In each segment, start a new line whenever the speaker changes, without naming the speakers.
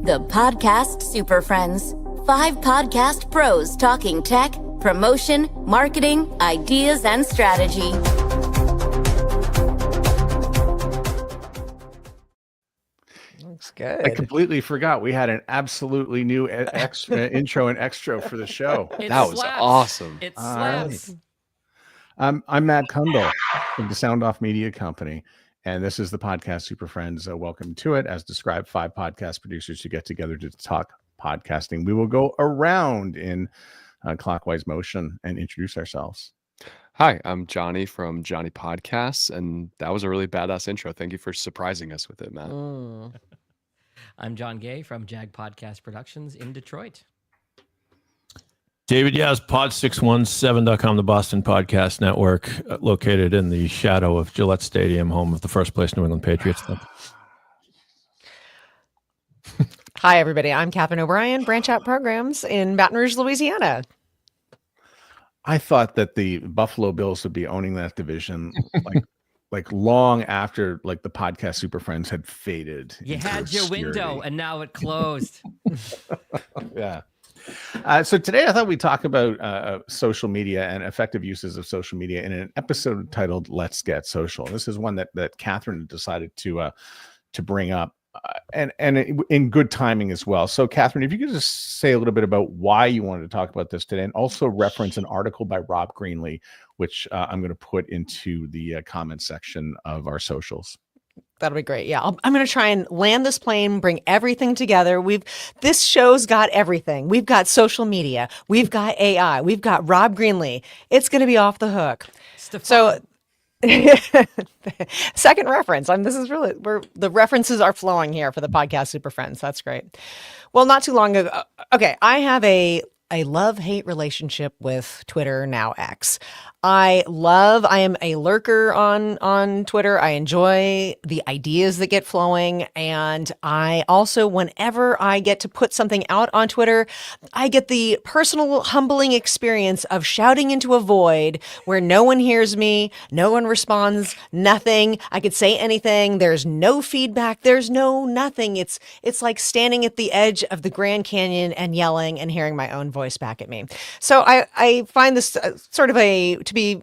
The Podcast Super Friends. 5 podcast pros talking tech, promotion, marketing, ideas, and strategy.
Looks good.
I completely forgot we had an absolutely new intro and extra for the show.
That was awesome.
It slaps.
I'm Matt Kundle of the Sound Off Media Company, and this is the Podcast Super Friends. Welcome to it. As described, 5 podcast producers who get together to talk podcasting. We will go around in clockwise motion and introduce ourselves.
Hi, I'm Johnny from Johnny Podcasts, and that was a really badass intro. Thank you for surprising us with it, Matt.
I'm John Gay from Jag Podcast Productions in Detroit.
David Yaz, pod617.com, the Boston Podcast Network, located in the shadow of Gillette Stadium, home of the first place New England Patriots.
Hi, everybody. I'm Catherine O'Brien, Branch Out Programs in Baton Rouge, Louisiana.
I thought that the Buffalo Bills would be owning that division like long after like the Podcast Super Friends had faded.
You had your window and now it closed.
Yeah. So today I thought we'd talk about social media and effective uses of social media in an episode titled Let's Get Social. This is one that Catherine decided to bring up and in good timing as well. So Catherine, if you could just say a little bit about why you wanted to talk about this today, and also reference an article by Rob Greenlee, which I'm going to put into the comment section of our socials.
That'll be great. Yeah, I'm going to try and land this plane, bring everything together. This show's got everything. We've got social media. We've got AI. We've got Rob Greenlee. It's going to be off the hook. So second reference. This is really the references are flowing here for the Podcast Super Friends. That's great. Well, not too long ago. Okay, I have a love-hate relationship with Twitter, now X. I am a lurker on Twitter. I enjoy the ideas that get flowing. And I also, whenever I get to put something out on Twitter, I get the personal humbling experience of shouting into a void where no one hears me, no one responds, nothing. I could say anything. There's no feedback. There's no nothing. It's like standing at the edge of the Grand Canyon and yelling and hearing my own voice back at me. So I find this sort of to be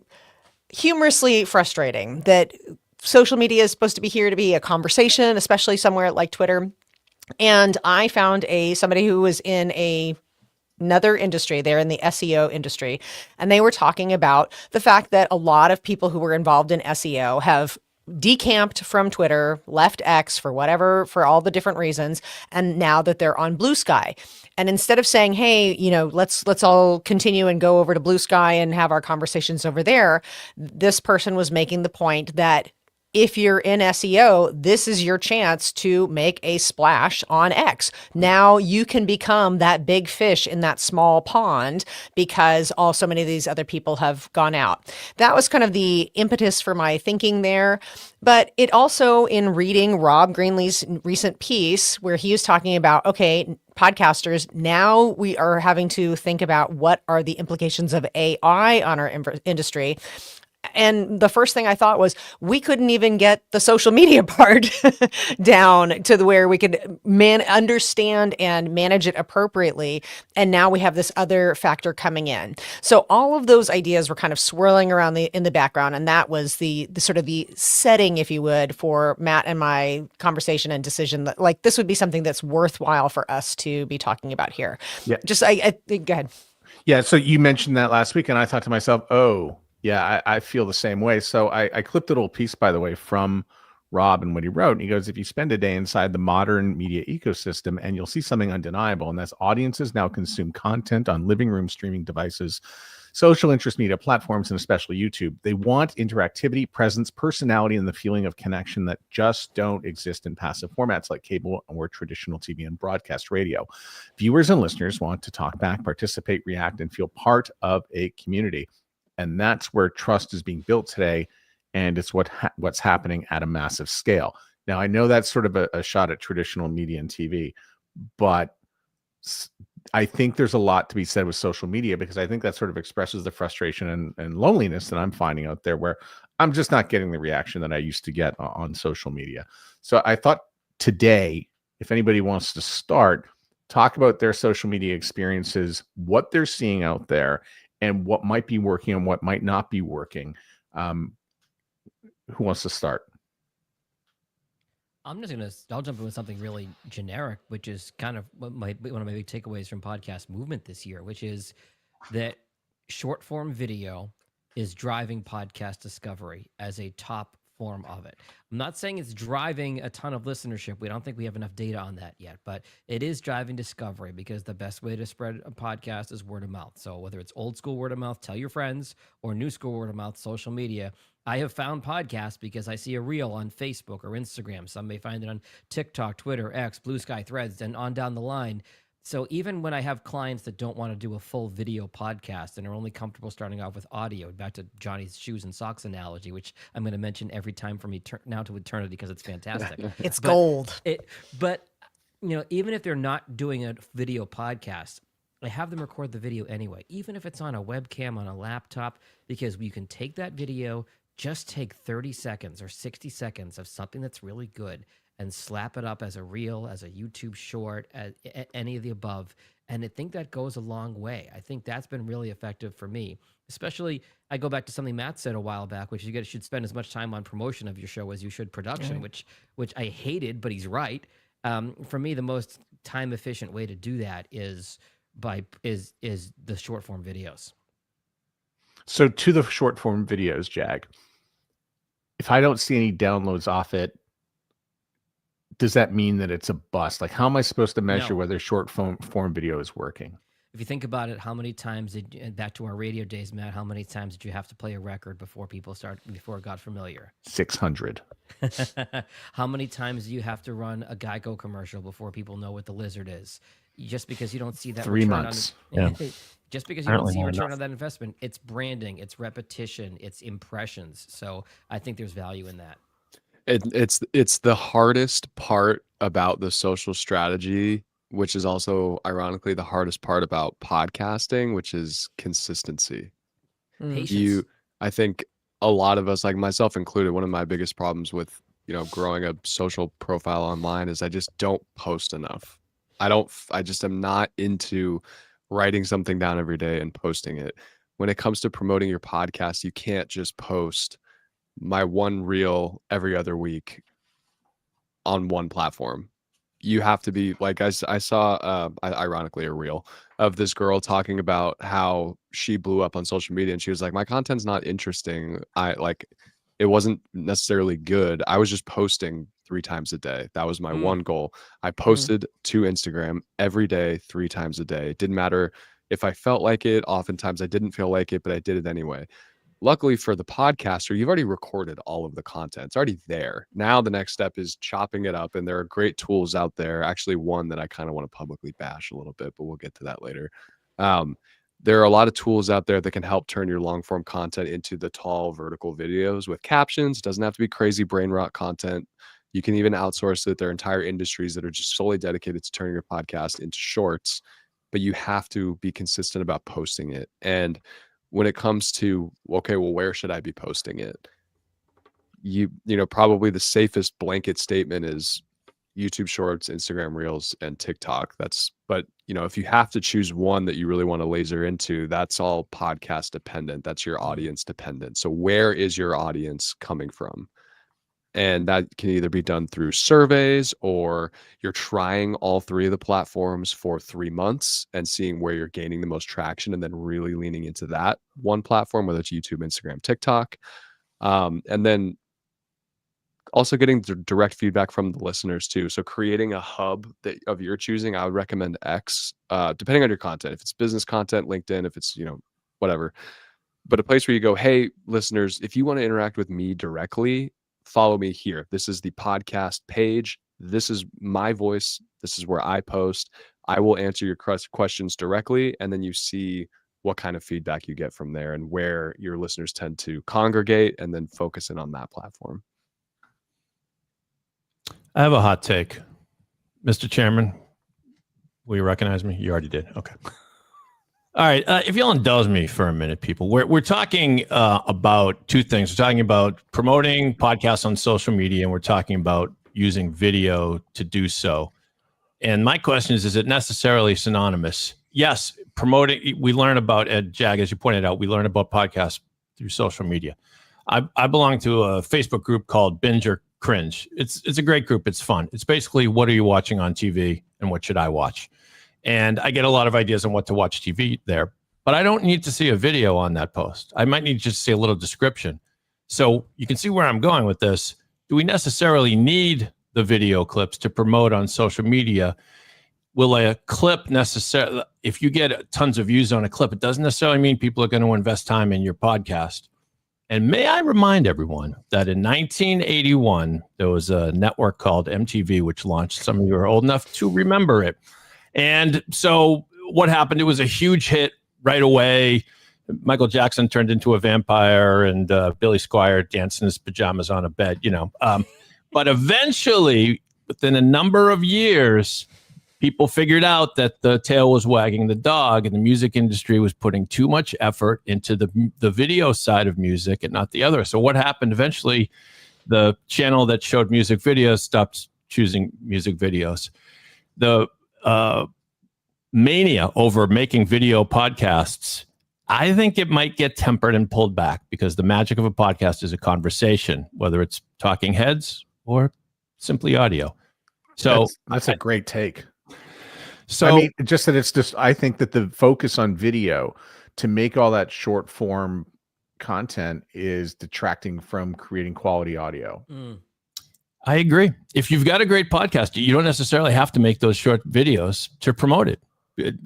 humorously frustrating that social media is supposed to be here to be a conversation, especially somewhere like Twitter. And I found somebody who was in another industry. They're in the SEO industry, and they were talking about the fact that a lot of people who were involved in SEO have decamped from Twitter, left X for all the different reasons, and now that they're on Blue Sky. And instead of saying, hey, let's all continue and go over to Blue Sky and have our conversations over there, this person was making the point that if you're in SEO, this is your chance to make a splash on X. Now you can become that big fish in that small pond because so many of these other people have gone out. That was kind of the impetus for my thinking there. But it also, in reading Rob Greenlee's recent piece where he was talking about, okay, podcasters, now we are having to think about what are the implications of AI on our industry. And the first thing I thought was we couldn't even get the social media part down to where we could understand and manage it appropriately. And now we have this other factor coming in. So all of those ideas were kind of swirling around in the background. And that was the sort of the setting, if you would, for Matt and my conversation and decision that like this would be something that's worthwhile for us to be talking about here. Yeah. Go ahead.
Yeah. So you mentioned that last week, and I thought to myself, oh, yeah, I feel the same way. So I clipped a little piece, by the way, from Rob and what he wrote. And he goes, if you spend a day inside the modern media ecosystem, and you'll see something undeniable, and that's audiences now consume content on living room streaming devices, social interest media platforms, and especially YouTube. They want interactivity, presence, personality, and the feeling of connection that just don't exist in passive formats like cable or traditional TV and broadcast radio. Viewers and listeners want to talk back, participate, react, and feel part of a community. And that's where trust is being built today, and it's what's happening at a massive scale. Now, I know that's sort of a shot at traditional media and TV, but I think there's a lot to be said with social media, because I think that sort of expresses the frustration and loneliness that I'm finding out there, where I'm just not getting the reaction that I used to get on social media. So I thought today if anybody wants to start, talk about their social media experiences, what they're seeing out there, and what might be working and what might not be working. Who wants to start?
I'll jump in with something really generic, which is kind of one of my big takeaways from podcast movement this year, which is that short form video is driving podcast discovery as a top form of it. I'm not saying it's driving a ton of listenership. We don't think we have enough data on that yet, but it is driving discovery because the best way to spread a podcast is word of mouth. So whether it's old school word of mouth, tell your friends, or new school word of mouth, social media, I have found podcasts because I see a reel on Facebook or Instagram. Some may find it on TikTok, Twitter, X, Blue Sky, Threads, and on down the line. So even when I have clients that don't want to do a full video podcast and are only comfortable starting off with audio, back to Johnny's shoes and socks analogy, which I'm going to mention every time from now to eternity because it's fantastic.
It's gold.
But even if they're not doing a video podcast, I have them record the video anyway, even if it's on a webcam on a laptop, because you can take that video, just take 30 seconds or 60 seconds of something that's really good and slap it up as a reel, as a YouTube short, as any of the above. And I think that goes a long way. I think that's been really effective for me. Especially, I go back to something Matt said a while back, which you should spend as much time on promotion of your show as you should production, which I hated, but he's right. For me, the most time efficient way to do that is the short form videos.
So to the short form videos, Jag, if I don't see any downloads off it, does that mean that it's a bust? Like, how am I supposed to measure whether short form video is working?
If you think about it, how many times back to our radio days, Matt, how many times did you have to play a record before it got familiar?
600.
How many times do you have to run a Geico commercial before people know what the lizard is? Just because you don't see that
3 months.
Just because you don't see a return on that investment, it's branding, it's repetition, it's impressions. So I think there's value in that.
It's the hardest part about the social strategy, which is also ironically the hardest part about podcasting, which is consistency.
Patience.
I think a lot of us, like myself included, one of my biggest problems with growing a social profile online is I just don't post enough. I just am not into writing something down every day and posting it. When it comes to promoting your podcast, you can't just post my one reel every other week on one platform. You have to be like, I saw ironically a reel of this girl talking about how she blew up on social media, and she was like, my content's not interesting. It wasn't necessarily good. I was just posting 3 times a day. That was my one goal. I posted to Instagram every day, 3 times a day. It didn't matter if I felt like it. Oftentimes I didn't feel like it, but I did it anyway. Luckily for the podcaster, you've already recorded all of the content. It's already there. Now the next step is chopping it up, and there are great tools out there. Actually, one that I kind of want to publicly bash a little bit, but we'll get to that later. There are a lot of tools out there that can help turn your long form content into the tall vertical videos with captions. It doesn't have to be crazy brain rot content. You can even outsource it. There are entire industries that are just solely dedicated to turning your podcast into shorts, but you have to be consistent about posting it. And when it comes to, okay, well, where should I be posting it? Probably the safest blanket statement is YouTube Shorts, Instagram Reels, and TikTok. But if you have to choose one that you really want to laser into, that's all podcast dependent. That's your audience dependent. So where is your audience coming from? And that can either be done through surveys, or you're trying all 3 of the platforms for 3 months and seeing where you're gaining the most traction, and then really leaning into that one platform, whether it's YouTube, Instagram, TikTok. And then also getting direct feedback from the listeners too. So creating a hub of your choosing, I would recommend X, depending on your content. If it's business content, LinkedIn, if it's, whatever. But a place where you go, hey, listeners, if you want to interact with me directly, follow me here. This is the podcast page. This is my voice. This is where I post. I will answer your questions directly. And then you see what kind of feedback you get from there and where your listeners tend to congregate, and then focus in on that platform.
I have a hot take. Mr. Chairman, will you recognize me? You already did. Okay. All right. If you'll indulge me for a minute, people, we're talking about 2 things. We're talking about promoting podcasts on social media, and we're talking about using video to do so. And my question is it necessarily synonymous? Yes, promoting, we learn about, Ed Jag, as you pointed out, we learn about podcasts through social media. I belong to a Facebook group called Binge or Cringe. It's a great group. It's fun. It's basically, what are you watching on TV and what should I watch? And I get a lot of ideas on what to watch TV there, but I don't need to see a video on that post. I might need to just see a little description. So you can see where I'm going with this. Do we necessarily need the video clips to promote on social media? Will a clip necessarily, if you get tons of views on a clip, it doesn't necessarily mean people are going to invest time in your podcast. And may I remind everyone that in 1981, there was a network called MTV, which launched. Some of you are old enough to remember it. And so what happened? It was a huge hit right away. Michael Jackson turned into a vampire, and Billy Squier danced in his pajamas on a bed, But eventually, within a number of years, people figured out that the tail was wagging the dog, and the music industry was putting too much effort into the video side of music and not the other. So what happened? Eventually, the channel that showed music videos stopped choosing music videos. The mania over making video podcasts, I think it might get tempered and pulled back, because the magic of a podcast is a conversation, whether it's talking heads or simply audio. So
that's a great take.
So
I mean, just that it's just, I think that the focus on video to make all that short form content is detracting from creating quality audio.
I agree. If you've got a great podcast, you don't necessarily have to make those short videos to promote it.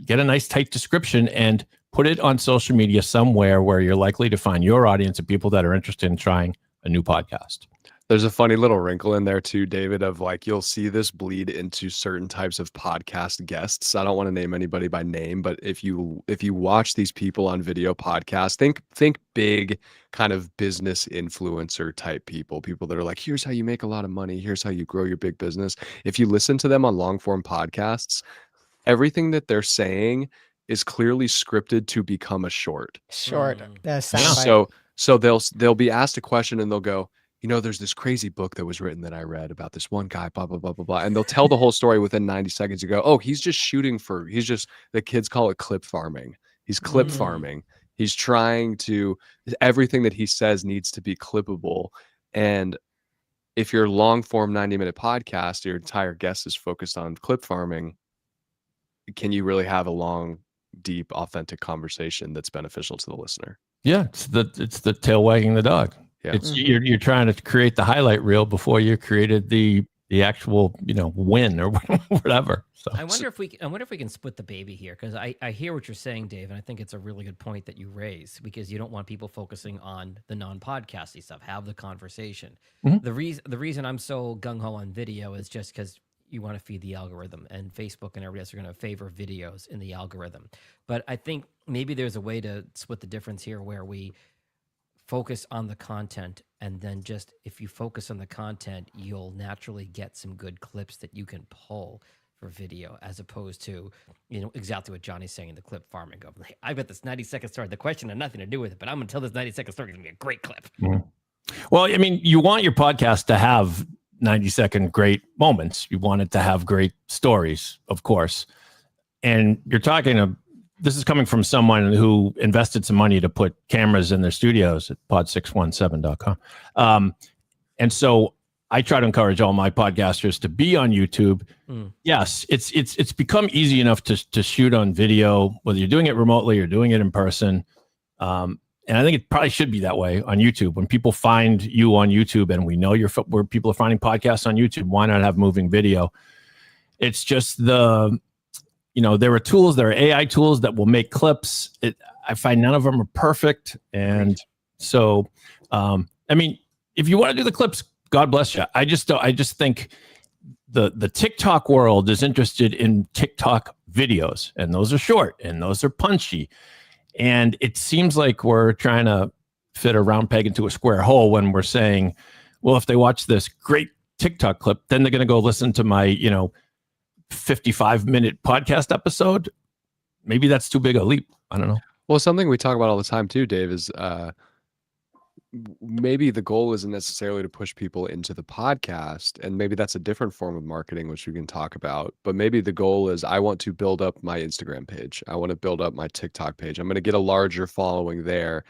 Get a nice tight description and put it on social media somewhere where you're likely to find your audience of people that are interested in trying a new podcast.
There's a funny little wrinkle in there too, David, of like, you'll see this bleed into certain types of podcast guests. I don't want to name anybody by name, but if you watch these people on video podcasts, think big kind of business influencer type people that are like, here's how you make a lot of money, here's how you grow your big business. If you listen to them on long form podcasts, everything that they're saying is clearly scripted to become a short. So they'll be asked a question and they'll go, there's this crazy book that was written that I read about this one guy, blah, blah, blah, blah, blah. And they'll tell the whole story within 90 seconds. You go, oh, the kids call it clip farming. He's clip farming. He's trying to, everything that he says needs to be clippable. And if your long form 90-minute podcast, your entire guest is focused on clip farming, can you really have a long, deep, authentic conversation that's beneficial to the listener?
Yeah, it's the tail wagging the dog.
Yeah.
It's you're trying to create the highlight reel before you created the actual win or whatever. So
I wonder if we can split the baby here, because I hear what you're saying, Dave, and I think it's a really good point that you raise, because you don't want people focusing on the non-podcasty stuff. Have the conversation.
Mm-hmm.
The reason I'm so gung ho on video is just because you want to feed the algorithm, and Facebook and everybody else are going to favor videos in the algorithm. But I think maybe there's a way to split the difference here, where we focus on the content, and then just, if you focus on the content, you'll naturally get some good clips that you can pull for video, as opposed to, exactly what Johnny's saying in the clip farming of, like, I've got this 90-second story. The question had nothing to do with it, but I'm going to tell this 90-second story. It's going to be a great clip.
Mm-hmm. Well, I mean, you want your podcast to have 90-second great moments. You want it to have great stories, of course. And you're talking this is coming from someone who invested some money to put cameras in their studios at pod617.com. And so I try to encourage all my podcasters to be on YouTube. Yes, it's become easy enough to shoot on video, whether you're doing it remotely or doing it in person. And I think it probably should be that way on YouTube. When people find you on YouTube, and we know where people are finding podcasts on YouTube, why not have moving video? It's just there are tools, there are AI tools that will make clips. I find none of them are perfect. And so, I mean, if you want to do the clips, God bless you. I just think the TikTok world is interested in TikTok videos, and those are short and those are punchy. And it seems like we're trying to fit a round peg into a square hole when we're saying, well, if they watch this great TikTok clip, then they're going to go listen to my, 55-minute podcast episode. Maybe that's too big a leap. I don't know.
Well, something we talk about all the time too, Dave, is maybe the goal isn't necessarily to push people into the podcast, and maybe that's a different form of marketing, which we can talk about. But maybe the goal is I want to build up my Instagram page. I want to build up my TikTok page. I'm going to get a larger following there,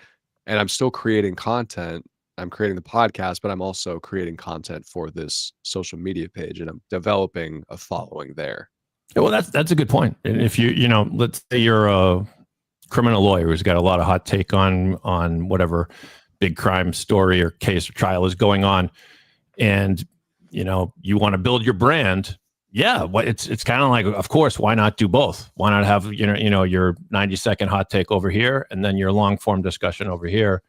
and I'm still creating content. I'm creating the podcast, but I'm also creating content for this social media page, and I'm developing a following there.
Yeah, well, that's a good point. And if you know, let's say you're a criminal lawyer who's got a lot of hot take on whatever big crime story or case or trial is going on, and you know you want to build your brand. Yeah, it's kind of like, of course, why not do both? Why not have you know your 90-second hot take over here and then your long form discussion over here,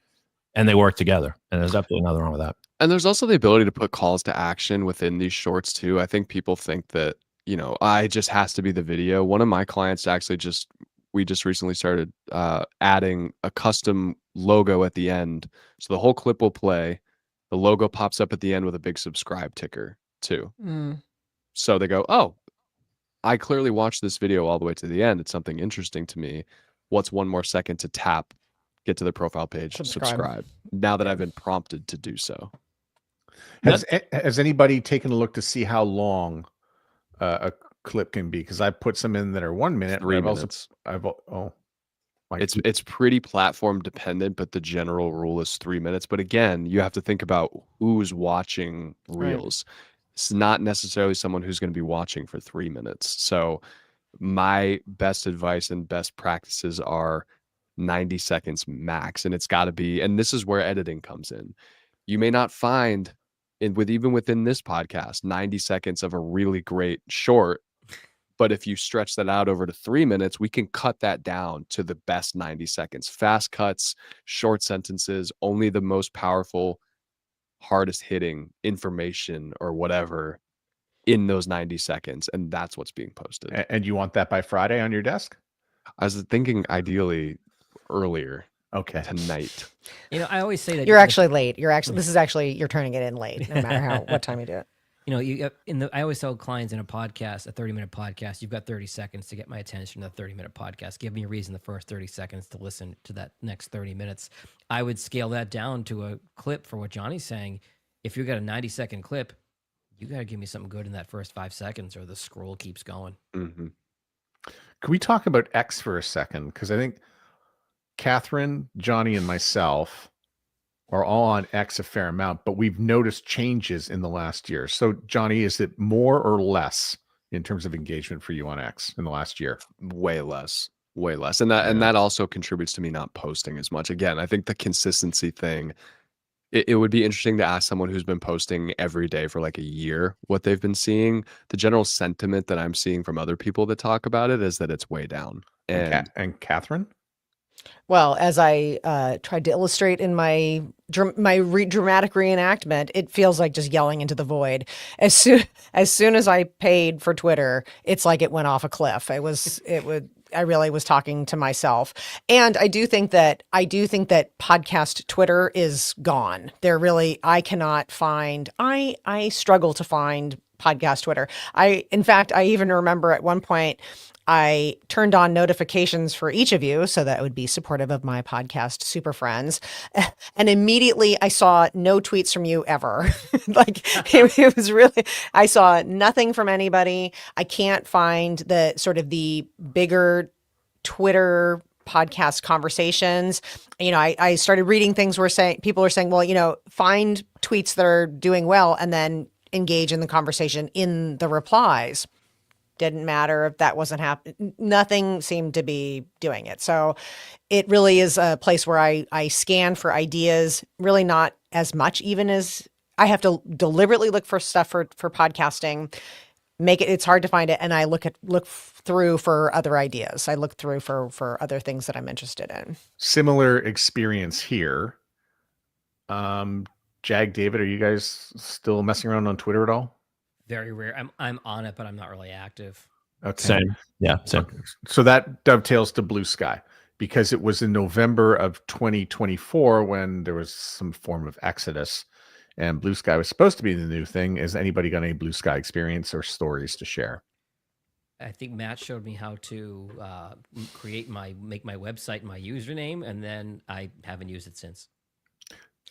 and they work together. And there's absolutely nothing wrong with that.
And there's also the ability to put calls to action within these shorts too. I think people think that, you know, I just has to be the video. One of my clients actually we just recently started adding a custom logo at the end. So the whole clip will play. The logo pops up at the end with a big subscribe ticker too. So they go, oh, I clearly watched this video all the way to the end. It's something interesting to me. What's one more second to tap, get to the profile page, subscribe. Now that I've been prompted to do so.
Has anybody taken a look to see how long a clip can be? Because I put some in that are 1 minute.
3 minutes. It's pretty platform dependent, but the general rule is 3 minutes. But again, you have to think about who's watching Reels. Right. It's not necessarily someone who's going to be watching for 3 minutes. So my best advice and best practices are 90 seconds max. And it's got to be, and this is where editing comes in. You may not find even within this podcast, 90 seconds of a really great short. But if you stretch that out over to 3 minutes, we can cut that down to the best 90 seconds. Fast cuts, short sentences, only the most powerful, hardest hitting information or whatever in those 90 seconds. And that's what's being posted.
And you want that by Friday on your desk?
I was thinking ideally earlier.
Okay.
Tonight.
You know, I always say that
you're actually late. You're turning it in late, no matter what time you do it.
You know, I always tell clients in a podcast, a 30-minute podcast, you've got 30 seconds to get my attention to the 30-minute podcast. Give me a reason the first 30 seconds to listen to that next 30 minutes. I would scale that down to a clip for what Johnny's saying. If you've got a 90-second clip, you got to give me something good in that first 5 seconds or the scroll keeps going.
Mm-hmm. Can we talk about X for a second? Because I think Catherine, Johnny, and myself are all on X a fair amount, but we've noticed changes in the last year. So, Johnny, is it more or less in terms of engagement for you on X in the last year?
Way less. And that also contributes to me not posting as much. Again, I think the consistency thing, it would be interesting to ask someone who's been posting every day for like a year what they've been seeing. The general sentiment that I'm seeing from other people that talk about it is that it's way down.
And Catherine?
Well, as I tried to illustrate in my dramatic reenactment, it feels like just yelling into the void. As soon as I paid for Twitter, it's like it went off a cliff. I really was talking to myself. And I do think that podcast Twitter is gone. I struggle to find podcast Twitter. In fact, I even remember at one point I turned on notifications for each of you so that it would be supportive of my podcast, Super Friends. And immediately I saw no tweets from you ever. It was really, I saw nothing from anybody. I can't find the sort of the bigger Twitter podcast conversations. You know, I started reading things where people are saying, well, you know, find tweets that are doing well and then engage in the conversation in the replies. Didn't matter if that wasn't happening. Nothing seemed to be doing it. So it really is a place where I scan for ideas, really not as much even as I have to deliberately look for stuff for podcasting, it's hard to find it. And I look through for other ideas. I look through for other things that I'm interested in.
Similar experience here. Jag, David, are you guys still messing around on Twitter at all?
Very rare. I'm on it, but I'm not really active.
Okay.
Same. Yeah, same.
So that dovetails to Blue Sky because it was in November of 2024 when there was some form of exodus and Blue Sky was supposed to be the new thing. Has anybody got any Blue Sky experience or stories to share?
I think Matt showed me how to make my website my username, and then I haven't used it since.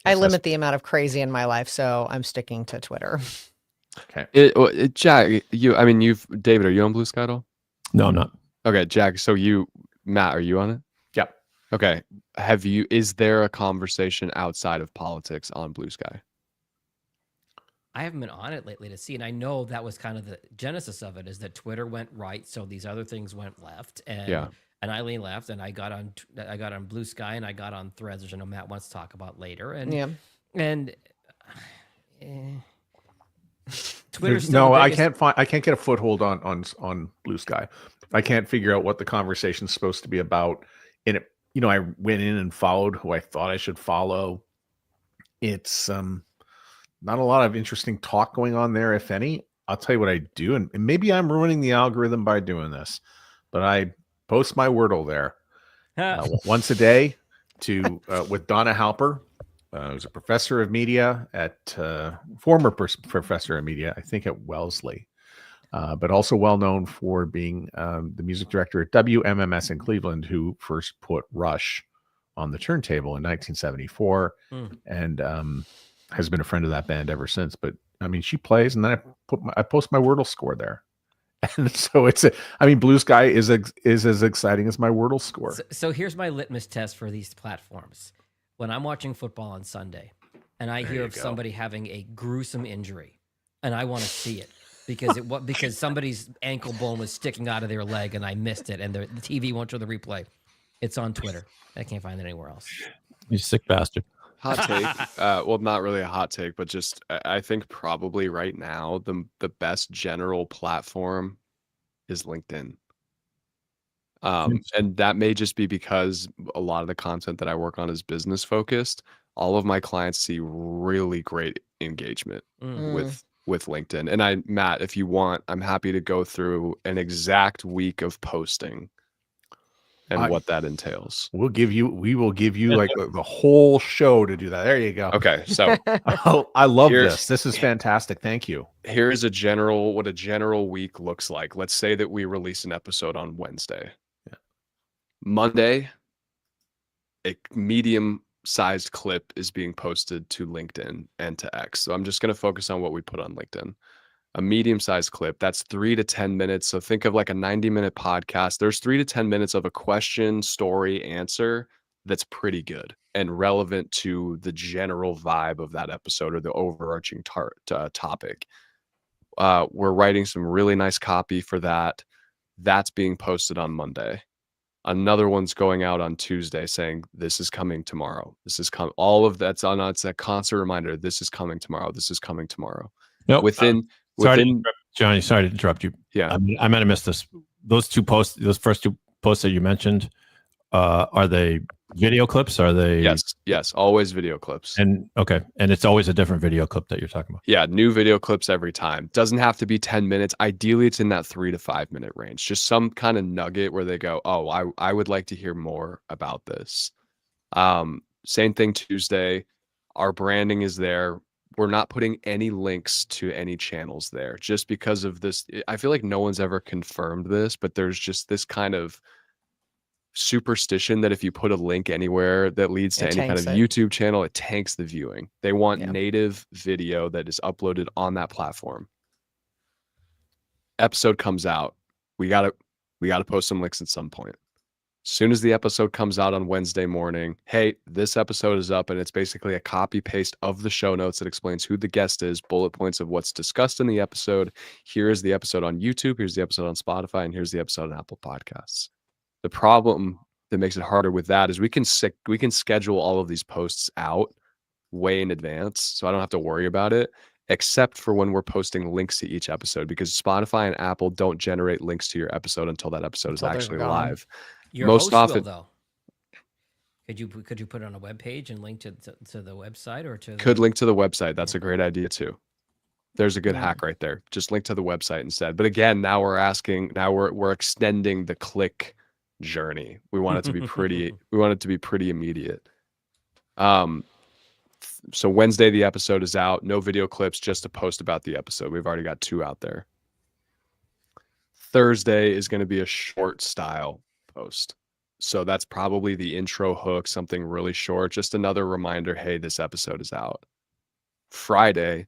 I limit the amount of crazy in my life, so I'm sticking to Twitter.
Okay.
Jack, David, are you on Blue Sky at all?
No, I'm not.
Okay, Jack. So Matt, are you on it?
Yep.
Okay. Is there a conversation outside of politics on Blue Sky?
I haven't been on it lately to see, and I know that was kind of the genesis of it, is that Twitter went right, so these other things went left, and Eileen left, and I got on Blue Sky, and I got on Threads, which I know Matt wants to talk about later, and Twitter's still
I can't get a foothold on Blue Sky. I can't figure out what the conversation's supposed to be about. And it, I went in and followed who I thought I should follow. It's not a lot of interesting talk going on there, if any. I'll tell you what I do, and maybe I'm ruining the algorithm by doing this, but I post my Wordle there once a day with Donna Halper, who's a professor of media former professor of media, I think at Wellesley, but also well known for being the music director at WMMS in Cleveland, who first put Rush on the turntable in 1974, and has been a friend of that band ever since. But I mean, she plays, and then I post my Wordle score there. And so Blue Sky is as exciting as my Wordle score.
So here's my litmus test for these platforms. When I'm watching football on Sunday and I hear of somebody having a gruesome injury and I want to see it because somebody's ankle bone was sticking out of their leg and I missed it and the TV won't show the replay, it's on Twitter. I can't find it anywhere else.
You sick bastard.
Hot take. Well, not really a hot take, but just I think probably right now the best general platform is LinkedIn. And that may just be because a lot of the content that I work on is business focused. All of my clients see really great engagement with LinkedIn. And Matt, if you want, I'm happy to go through an exact week of posting and what that entails.
We will give you like the whole show to do that. There you go.
Okay. So
I love this. This is fantastic. Thank you.
Here's what a general week looks like. Let's say that we release an episode on Wednesday. Yeah. Monday, a medium-sized clip is being posted to LinkedIn and to X. So I'm just going to focus on what we put on LinkedIn. A medium-sized clip, that's 3 to 10 minutes. So think of like a 90-minute podcast. There's 3 to 10 minutes of a question, story, answer that's pretty good and relevant to the general vibe of that episode or the overarching topic. We're writing some really nice copy for that. That's being posted on Monday. Another one's going out on Tuesday saying, this is coming tomorrow. This is coming. All of that's on. It's a constant reminder. This is coming tomorrow. This is coming tomorrow.
Nope. Johnny, sorry to interrupt you.
Yeah.
I might have missed this. Those first two posts that you mentioned, are they video clips? Are they?
Yes. Always video clips.
And it's always a different video clip that you're talking about.
Yeah. New video clips every time. Doesn't have to be 10 minutes. Ideally, it's in that 3 to 5 minute range. Just some kind of nugget where they go, oh, I would like to hear more about this. Same thing Tuesday. Our branding is there. We're not putting any links to any channels there just because of this. I feel like no one's ever confirmed this, but there's just this kind of superstition that if you put a link anywhere that leads to any kind of YouTube channel, it tanks the viewing. They want native video that is uploaded on that platform. Episode comes out. We gotta post some links at some point. As soon as the episode comes out on Wednesday morning, hey, this episode is up, and it's basically a copy paste of the show notes that explains who the guest is, bullet points of what's discussed in the episode. Here is the episode on YouTube, here's the episode on Spotify, and here's the episode on Apple Podcasts. The problem that makes it harder with that is we can schedule all of these posts out way in advance, so I don't have to worry about it, except for when we're posting links to each episode, because Spotify and Apple don't generate links to your episode until that episode is actually live.
Your
Most
host
often,
will, though. Could you put it on a web page and link to the website or to?
Could link to the website. That's a great idea too. There's a good hack right there. Just link to the website instead. But again, now we're extending the click journey. We want it to be pretty. We want it to be pretty immediate. So Wednesday the episode is out. No video clips, just a post about the episode. We've already got 2 out there. Thursday is going to be a short style post. So that's probably the intro hook, something really short, just another reminder, hey, this episode is out. Friday,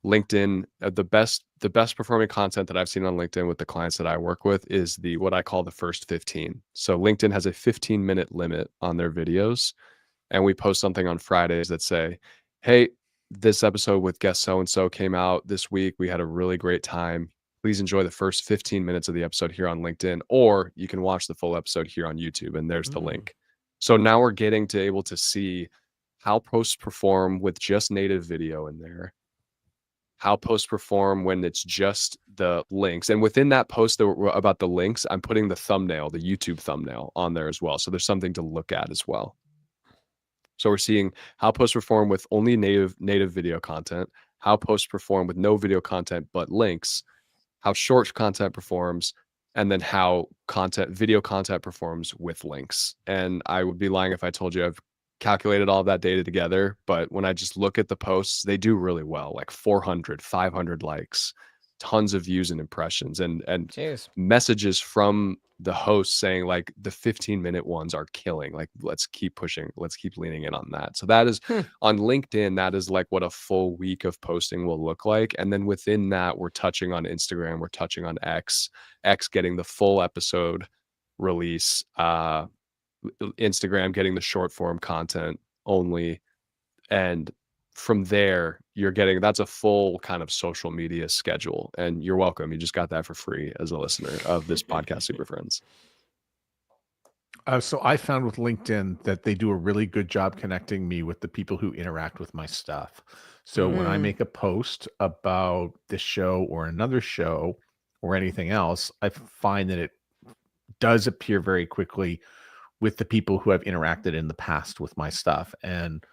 LinkedIn, the best performing content that I've seen on LinkedIn with the clients that I work with is what I call the first 15. So LinkedIn has a 15-minute limit on their videos, and we post something on Fridays that say, hey, this episode with guest so-and-so came out this week. We had a really great time. Please enjoy the first 15 minutes of the episode here on LinkedIn, or you can watch the full episode here on YouTube, and there's the link. So now we're getting to able to see how posts perform with just native video in there, how posts perform when it's just the links. And within that post about the links, I'm putting the thumbnail, the YouTube thumbnail on there as well. So there's something to look at as well. So we're seeing how posts perform with only native video content, how posts perform with no video content but links, how short content performs, and then how video content performs with links. And I would be lying if I told you I've calculated all of that data together, but when I just look at the posts, they do really well, like 400, 500 likes, tons of views and impressions, and
Jeez.
messages from the host saying like the 15-minute ones are killing. Like, let's keep pushing, let's keep leaning in on that. So that is on LinkedIn, that is like what a full week of posting will look like. And then within that, we're touching on Instagram, we're touching on X getting the full episode release, Instagram getting the short form content only. And from there, you're getting, that's a full kind of social media schedule. And you're welcome. You just got that for free as a listener of this podcast, Super Friends.
So I found with LinkedIn that they do a really good job connecting me with the people who interact with my stuff. So when I make a post about this show or another show or anything else, I find that it does appear very quickly with the people who have interacted in the past with my stuff. And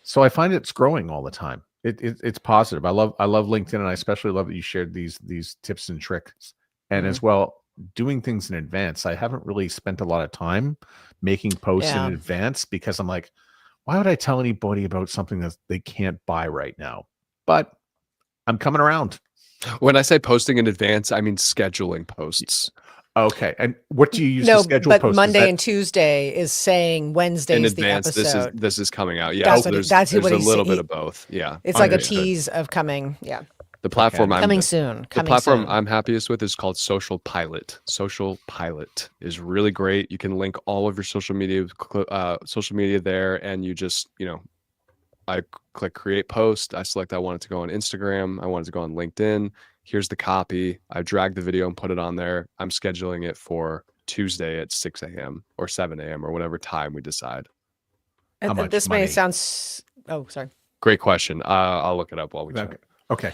so I find it's growing all the time. It's positive. I love LinkedIn, and I especially love that you shared these tips and tricks. And as well, doing things in advance. I haven't really spent a lot of time making posts in advance because I'm like, why would I tell anybody about something that they can't buy right now? But I'm coming around.
When I say posting in advance, I mean scheduling posts.
Okay. And what do you use to schedule
but
posts?
Monday and Tuesday is saying Wednesday
In
is the
advance,
episode.
this is coming out. Yeah,
That's
so
what
there's
that's what
a
he's-
little
he-
bit of both. Yeah,
It's like a
Understood.
tease of coming. Yeah.
the platform
Coming soon.
The
Coming
platform
soon.
I'm happiest with is called Social Pilot. Social Pilot is really great. You can link all of your social media there, and you just, I click create post. I select I want it to go on Instagram. I want it to go on LinkedIn. Here's the copy. I drag the video and put it on there. I'm scheduling it for Tuesday at 6 a.m. or 7 a.m. or whatever time we decide.
How
And
much
this
money?
may sound. Oh, sorry.
Great question. I'll look it up while we chat.
Okay.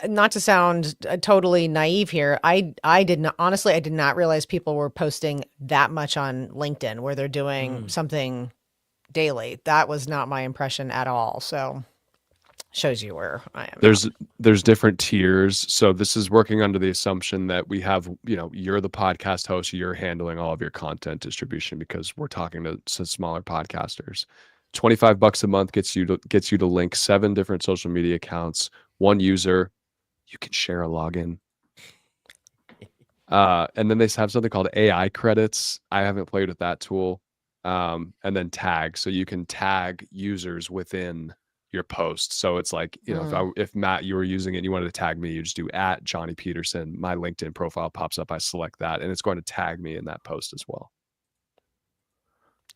Not to sound totally naive here, I did not realize people were posting that much on LinkedIn where they're doing something daily. That was not my impression at all. So shows you where I am.
There's different tiers. So this is working under the assumption that we have, you're the podcast host, you're handling all of your content distribution because we're talking to some smaller podcasters. $25 a month gets you to link 7 different social media accounts, 1 user. You can share a login. And then they have something called AI credits. I haven't played with that tool. And then tag. So you can tag users within your post. So it's like, if Matt, you were using it and you wanted to tag me, you just do @Johnny Peterson. My LinkedIn profile pops up. I select that and it's going to tag me in that post as well.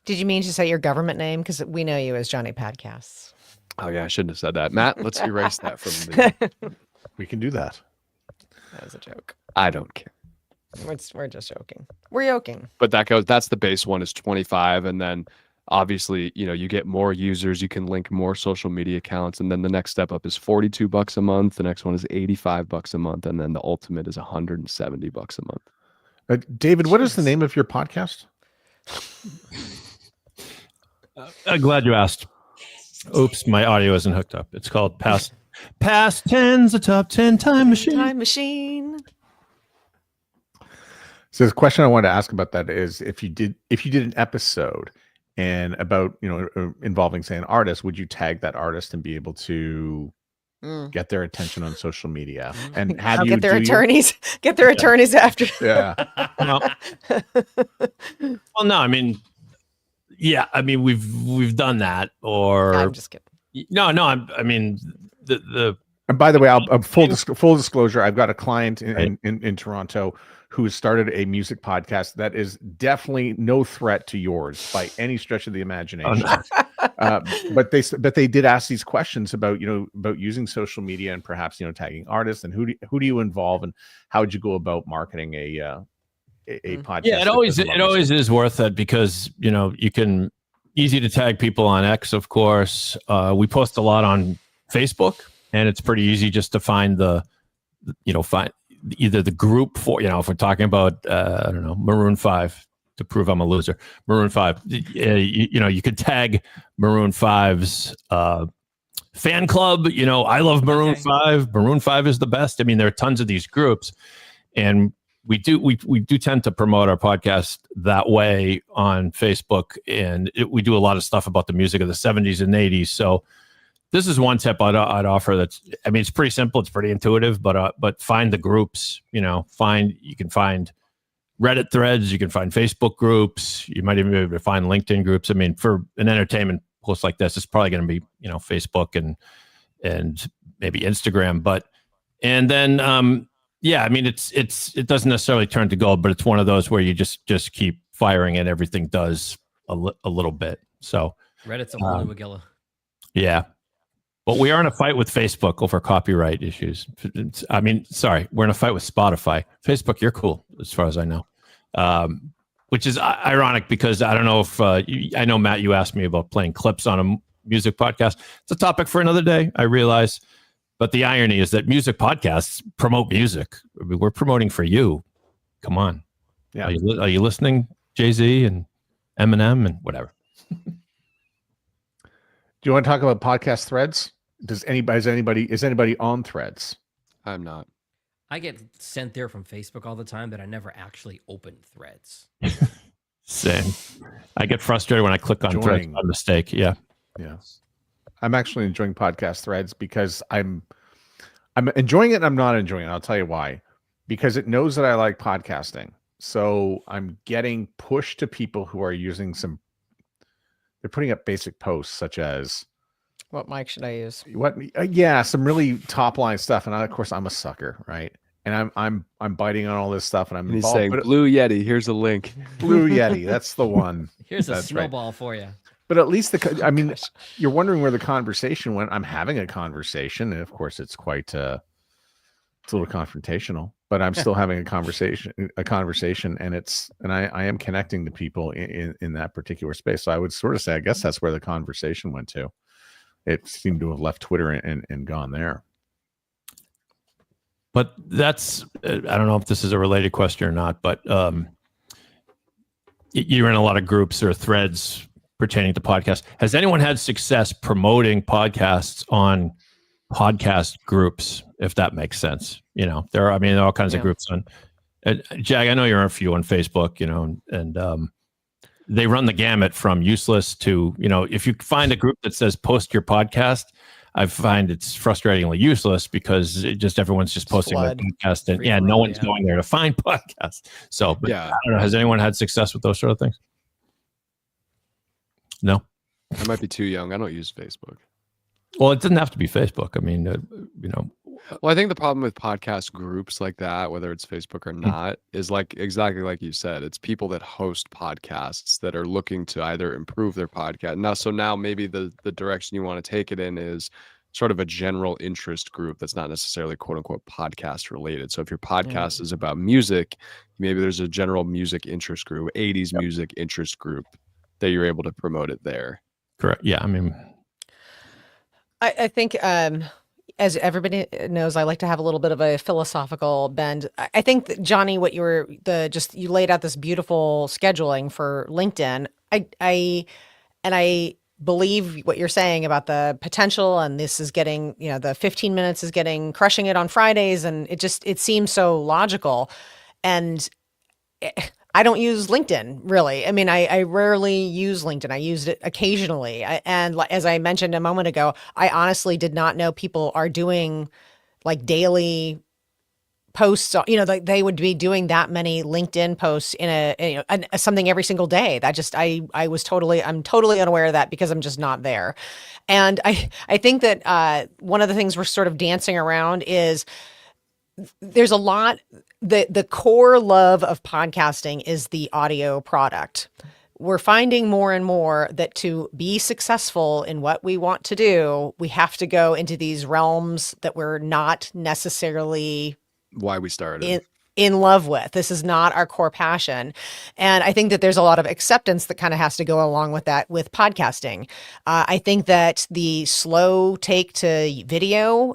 Did you mean to say your government name? Because we know you as Johnny Podcasts.
Oh yeah, I shouldn't have said that. Matt, let's erase that from the
We can do that.
That was a joke.
I don't care.
We're just joking. We're joking.
But that's the base one is 25. And then obviously, you get more users, you can link more social media accounts. And then the next step up is $42 a month. The next one is $85 a month. And then the ultimate is $170 a month.
David, what is the name of your podcast?
I'm glad you asked. Oops, my audio isn't hooked up. It's called Past Ten's, a top 10 time machine.
Time machine.
So the question I wanted to ask about that is if you did an episode and about, involving say an artist, would you tag that artist and be able to get their attention on social media? And have you
get their attorneys? Get their attorneys after.
Yeah.
Well, no, I mean, yeah, I mean, we've done that, or
I'm just kidding.
no, I mean, the
And by the way, I'll full disclosure, I've got a client
Right.
in Toronto who has started a music podcast that is definitely no threat to yours by any stretch of the imagination. But they did ask these questions about about using social media and perhaps tagging artists, and who do you involve, and how would you go about marketing a podcast?
yeah, it always is worth it, because you can easy to tag people on X, of course. We post a lot on Facebook, and it's pretty easy just to find find either the group for if we're talking about I don't know, Maroon 5, to prove I'm a loser. Maroon 5, you could tag Maroon 5's fan club. I love Maroon 5. Maroon 5 is the best. I mean, there are tons of these groups, and we do tend to promote our podcast that way on Facebook, and we do a lot of stuff about the music of the 70s and 80s. So this is one tip I'd offer. It's pretty simple, it's pretty intuitive, but find the groups. You can find Reddit threads, you can find Facebook groups, you might even be able to find LinkedIn groups. I mean, for an entertainment post like this, it's probably going to be Facebook and maybe Instagram, and then yeah, I mean, it doesn't necessarily turn to gold, but it's one of those where you just keep firing and everything does a little bit. So
Reddit's a whole new Magilla.
yeah. But we are in a fight with Facebook over copyright issues. Sorry, we're in a fight with Spotify. Facebook, you're cool, as far as I know. Which is ironic, because I don't know if I know, Matt, you asked me about playing clips on a music podcast. It's a topic for another day, I realize. But the irony is that music podcasts promote music. I mean, we're promoting for you. Come on.
Yeah.
Are you listening, Jay-Z and Eminem and whatever?
Do you want to talk about podcast threads? Is anybody on Threads?
I'm not.
I get sent there from Facebook all the time, but I never actually open Threads.
Same. I get frustrated when I click on Threads by mistake. Yeah.
Yeah. I'm actually enjoying podcast threads because I'm enjoying it and I'm not enjoying it. I'll tell you why. Because it knows that I like podcasting. So I'm getting pushed to people who are using they're putting up basic posts such as,
What mic should I use?
some really top line stuff. And of course I'm a sucker, right? And I'm biting on all this stuff, and I'm
And he's
involved,
saying,
but
Blue Yeti, here's a link.
Blue Yeti, that's the one.
Here's a
That's right.
snowball for you.
But at least you're wondering where the conversation went. I'm having a conversation, and of course, it's quite it's a little confrontational. But I'm still having a conversation, and I am connecting to people in that particular space. So I would sort of say, I guess that's where the conversation went to. It seemed to have left Twitter and gone there.
But that's, I don't know if this is a related question or not, but you're in a lot of groups or threads pertaining to podcasts. Has anyone had success promoting podcasts on podcast groups, if that makes sense? There are all kinds of groups on. Jag, I know you're on a few on Facebook, and they run the gamut from useless to, if you find a group that says post your podcast, I find it's frustratingly useless, because everyone's just posting their podcast, and no one's going there to find podcasts. So, but
Yeah.
I don't know. Has anyone had success with those sort of things? No.
I might be too young. I don't use Facebook.
Well, it doesn't have to be Facebook. I mean,
Well, I think the problem with podcast groups like that, whether it's Facebook or not, is exactly like you said. It's people that host podcasts that are looking to either improve their podcast. Now maybe the direction you want to take it in is sort of a general interest group that's not necessarily quote unquote podcast related. So if your podcast is about music, maybe there's a general music interest group, 80s music interest group, that you're able to promote it there.
correct. Yeah. I mean,
I think, as everybody knows, I like to have a little bit of a philosophical bend. I think that, Johnny, what you laid out this beautiful scheduling for LinkedIn. I believe what you're saying about the potential, and this is getting, the 15 minutes is crushing it on Fridays, and it seems so logical. And I don't use LinkedIn, really. I mean, I rarely use LinkedIn. I used it occasionally. And as I mentioned a moment ago, I honestly did not know people are doing like daily posts, like they would be doing that many LinkedIn posts in something every single day. That just, I'm totally unaware of that because I'm just not there. And I think that one of the things we're sort of dancing around is there's a lot, the core love of podcasting is the audio product. We're finding more and more that to be successful in what we want to do, we have to go into these realms that we're not necessarily
Why we started.
in love with. This is not our core passion. And I think that there's a lot of acceptance that kind of has to go along with that with podcasting. I think that the slow take to video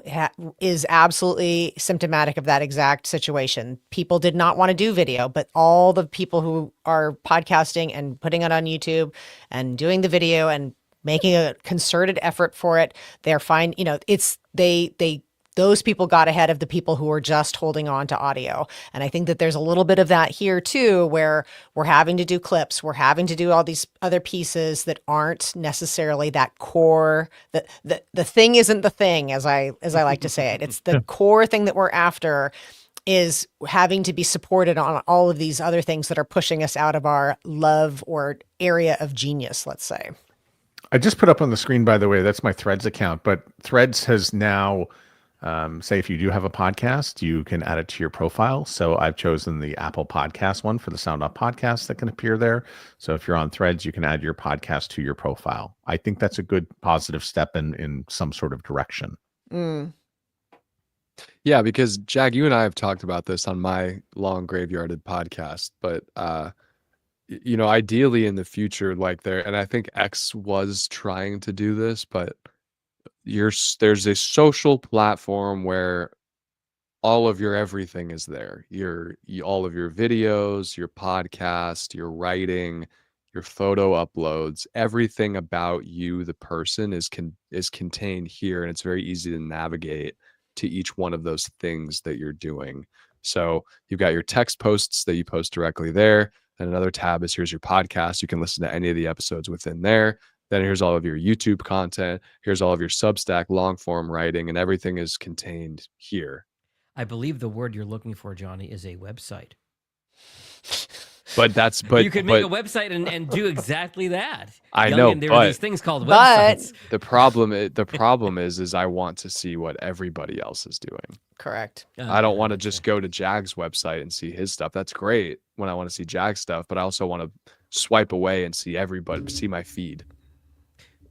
is absolutely symptomatic of that exact situation. People did not want to do video, but all the people who are podcasting and putting it on YouTube and doing the video and making a concerted effort for it, they're fine. Those people got ahead of the people who were just holding on to audio. And I think that there's a little bit of that here too, where we're having to do clips, we're having to do all these other pieces that aren't necessarily that core, the thing isn't the thing, as I like to say it. It's the core thing that we're after is having to be supported on all of these other things that are pushing us out of our love or area of genius, let's say.
I just put up on the screen, by the way, that's my Threads account, but Threads has now say if you do have a podcast, you can add it to your profile. So I've chosen the Apple Podcast one for the Sound Off podcast that can appear there. So if you're on Threads, you can add your podcast to your profile. I think that's a good positive step in some sort of direction.
Mm.
Yeah, because Jag, you and I have talked about this on my Long Graveyarded podcast, but ideally in the future, and I think X was trying to do this, but there's a social platform where all of your everything is there. All of your videos, your podcast, your writing, your photo uploads, everything about you, the person, is contained here, and it's very easy to navigate to each one of those things that you're doing. So you've got your text posts that you post directly there, and another tab is here's your podcast. You can listen to any of the episodes within there. Then here's all of your YouTube content. Here's all of your Substack long form writing, and everything is contained here.
I believe the word you're looking for, Johnny, is a website.
But
you could make a website and do exactly that.
I know.
There are these things called websites.
The problem is I want to see what everybody else is doing.
Correct.
I don't want to just go to Jag's website and see his stuff. That's great when I want to see Jag's stuff, but I also want to swipe away and see see my feed.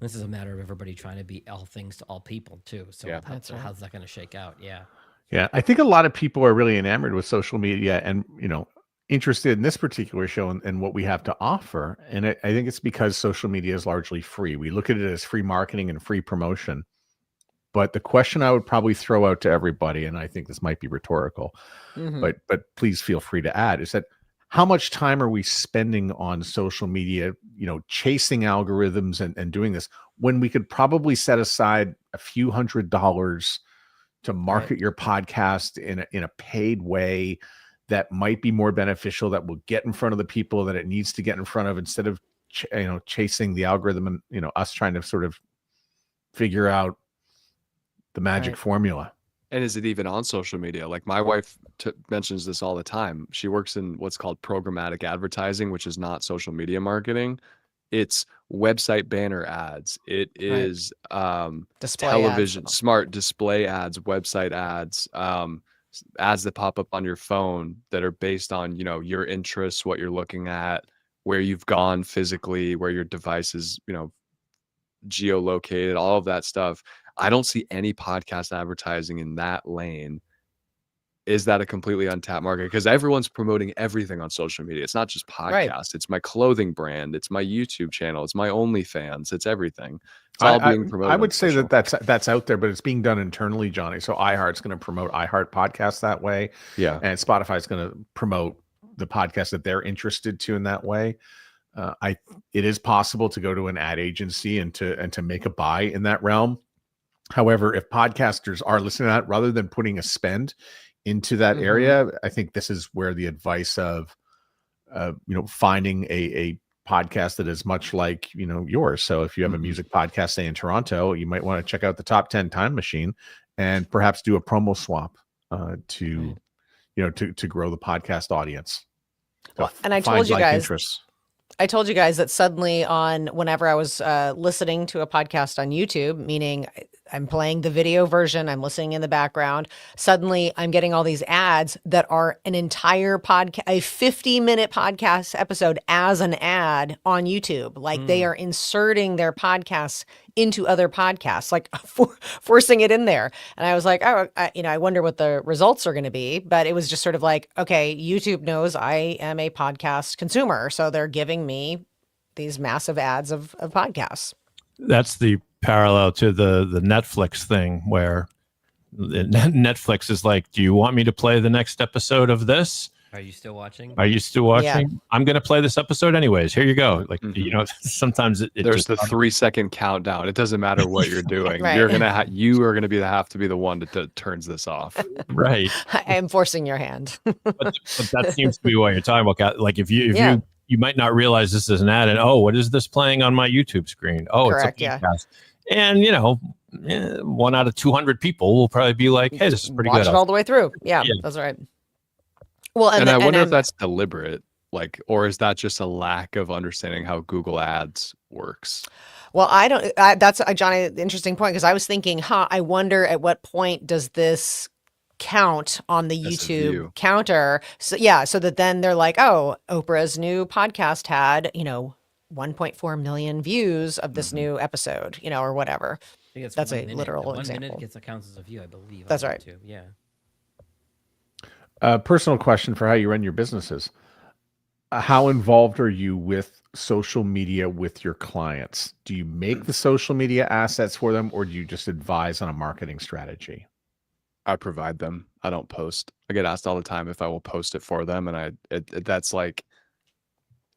This is a matter of everybody trying to be all things to all people too. So
yeah,
how's that going to shake out? Yeah.
Yeah. I think a lot of people are really enamored with social media and, interested in this particular show and what we have to offer. And I think it's because social media is largely free. We look at it as free marketing and free promotion. But the question I would probably throw out to everybody, and I think this might be rhetorical, but please feel free to add, is that how much time are we spending on social media, chasing algorithms and doing this when we could probably set aside a few $100s to market your podcast in a paid way that might be more beneficial, that will get in front of the people that it needs to get in front of, instead of chasing the algorithm and us trying to sort of figure out the magic formula.
And is it even on social media? Like my wife mentions this all the time. She works in what's called programmatic advertising, which is not social media marketing. It's website banner ads. It is television, smart display ads, website ads, ads that pop up on your phone that are based on, your interests, what you're looking at, where you've gone physically, where your device is, geolocated, all of that stuff. I don't see any podcast advertising in that lane. Is that a completely untapped market? Because everyone's promoting everything on social media. It's not just podcasts. Right. It's my clothing brand. It's my YouTube channel. It's my OnlyFans. It's everything. It's all being promoted.
I would say that's out there, but it's being done internally, Johnny. So iHeart's going to promote iHeart podcasts that way.
Yeah.
And Spotify's going to promote the podcast that they're interested to in that way. It is possible to go to an ad agency and to make a buy in that realm. However, if podcasters are listening to that, rather than putting a spend into that area, I think this is where the advice of, finding a podcast that is much like, yours. So if you have a music podcast, say in Toronto, you might want to check out the Top 10 Time Machine and perhaps do a promo swap to to grow the podcast audience.
Well,
To
and I
find
told you
like
guys,
interests.
I told you guys that suddenly whenever I was listening to a podcast on YouTube, meaning I'm playing the video version, I'm listening in the background, suddenly I'm getting all these ads that are an entire podcast, a 50-minute podcast episode as an ad on YouTube. Like they are inserting their podcasts into other podcasts, like forcing it in there. And I was like, oh, I wonder what the results are going to be. But it was just sort of like, okay, YouTube knows I am a podcast consumer, so they're giving me these massive ads of podcasts.
That's the parallel to the Netflix thing where Netflix is like, do you want me to play the next episode of this?
Are you still watching?
Are you still watching?
Yeah.
I'm going to play this episode anyways. Here you go. Like, sometimes it
There's
just,
the 3-second countdown. It doesn't matter what you're doing.
Right.
You're gonna you are gonna have to be the one that turns this off.
right.
I am forcing your hand.
But that seems to be what you're talking about. Like if
Yeah.
you might not realize this is an ad and, oh, what is this playing on my YouTube screen? Oh,
Correct,
it's a
yeah.
podcast. And 1 out of 200 people will probably be like, hey, this is pretty
Watch
good.
it all the way through. Yeah,
Yeah.
that's right. Well,
And I wonder
I'm-
if that's deliberate, like, or is that just a lack of understanding how Google Ads works?
Well, I don't. That's Johnny, interesting point, because I was thinking, I wonder at what point does this count on the
As a
YouTube
view.
counter? So yeah, so that then they're like, oh, Oprah's new podcast had 1.4 million views of this new episode, or whatever.
I think it's
That's
1
a
minute.
literal
1
example.
minute gets counts as a view, I believe.
That's
on
right.
YouTube. Yeah.
Personal question for how you run your businesses. How involved are you with social media with your clients? Do you make the social media assets for them, or do you just advise on a marketing strategy?
I provide them. I don't post. I get asked all the time if I will post it for them, and that's like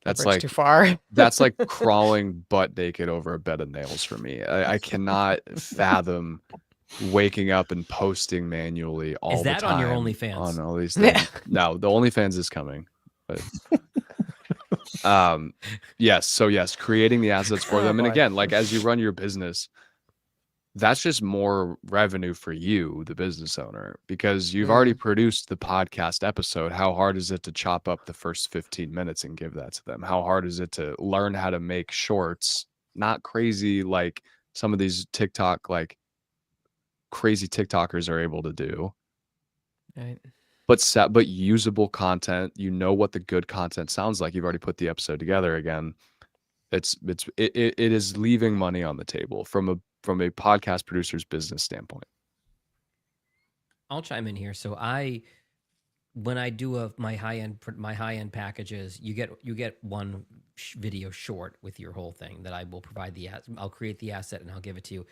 Bridge too far.
that's like crawling butt naked over a bed of nails for me. I cannot fathom waking up and posting manually all
Is that
the time
on your OnlyFans?
on all these things. No, the OnlyFans is coming. But yes, creating the assets for
Oh,
them. And
boy.
again, like as you run your business, that's just more revenue for you, the business owner, because you've already produced the podcast episode. How hard is it to chop up the first 15 minutes and give that to them? How hard is it to learn how to make shorts? Not crazy like some of these crazy TikTokers are able to do,
Right.
but usable content. You know what the good content sounds like. You've already put the episode together. Again, it is leaving money on the table from a podcast producer's business standpoint.
I'll chime in here. So when I do my high end packages, you get one video short with your whole thing that I will provide I'll create the asset and I'll give it to you.